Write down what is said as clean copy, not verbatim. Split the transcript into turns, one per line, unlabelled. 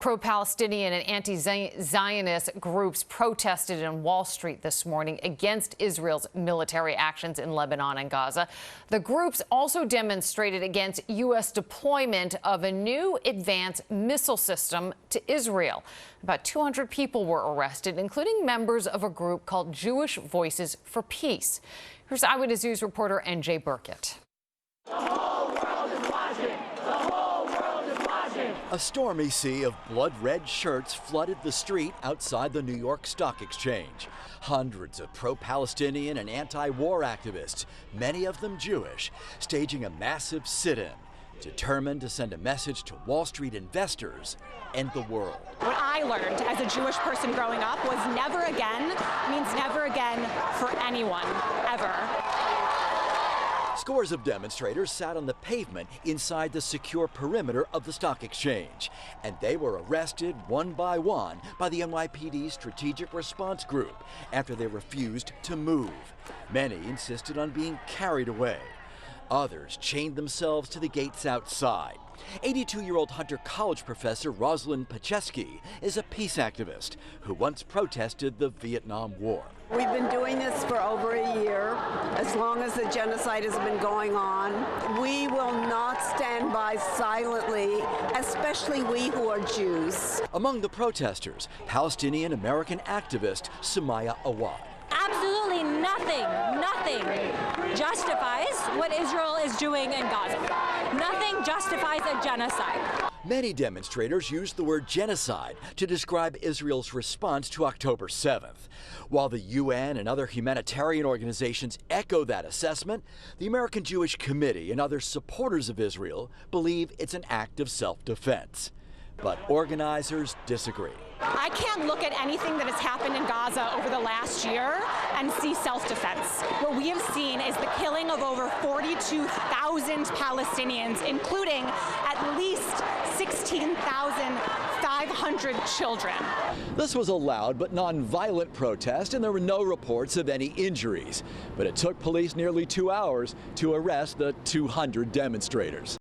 Pro-Palestinian and anti-Zionist groups protested in Wall Street this morning against Israel's military actions in Lebanon and Gaza. The groups also demonstrated against U.S. deployment of a new advanced missile system to Israel. About 200 people were arrested, including members of a group called Jewish Voices for Peace. Here's Eyewitness News reporter N.J. Burkett.
A stormy sea of blood-red shirts flooded the street outside the New York Stock Exchange. Hundreds of pro-Palestinian and anti-war activists, many of them Jewish, staging a massive sit-in, determined to send a message to Wall Street investors and the world.
What I learned as a Jewish person growing up was never again means never again for anyone, ever.
Scores of demonstrators sat on the pavement inside the secure perimeter of the stock exchange, and they were arrested one by one by the NYPD Strategic Response Group after they refused to move. Many insisted on being carried away. Others chained themselves to the gates outside. 82-year-old Hunter College professor Rosalind Pacheski is a peace activist who once protested the Vietnam War.
We've been doing this for over a year, as long as the genocide has been going on. We will not stand by silently, especially we who are Jews.
Among the protesters, Palestinian American activist Sumaya Awad.
Absolutely nothing justifies what Israel is doing in Gaza. Nothing justifies a genocide.
Many demonstrators used the word genocide to describe Israel's response to October 7th. While the UN and other humanitarian organizations echo that assessment, the American Jewish Committee and other supporters of Israel believe it's an act of self-defense. But organizers disagree.
I can't look at anything that has happened in Gaza over the last year and see self-defense. What we have seen is the killing of over 42,000 Palestinians, including at least 16,500 children.
This was a loud but non-violent protest, and there were no reports of any injuries. But it took police nearly 2 hours to arrest the 200 demonstrators.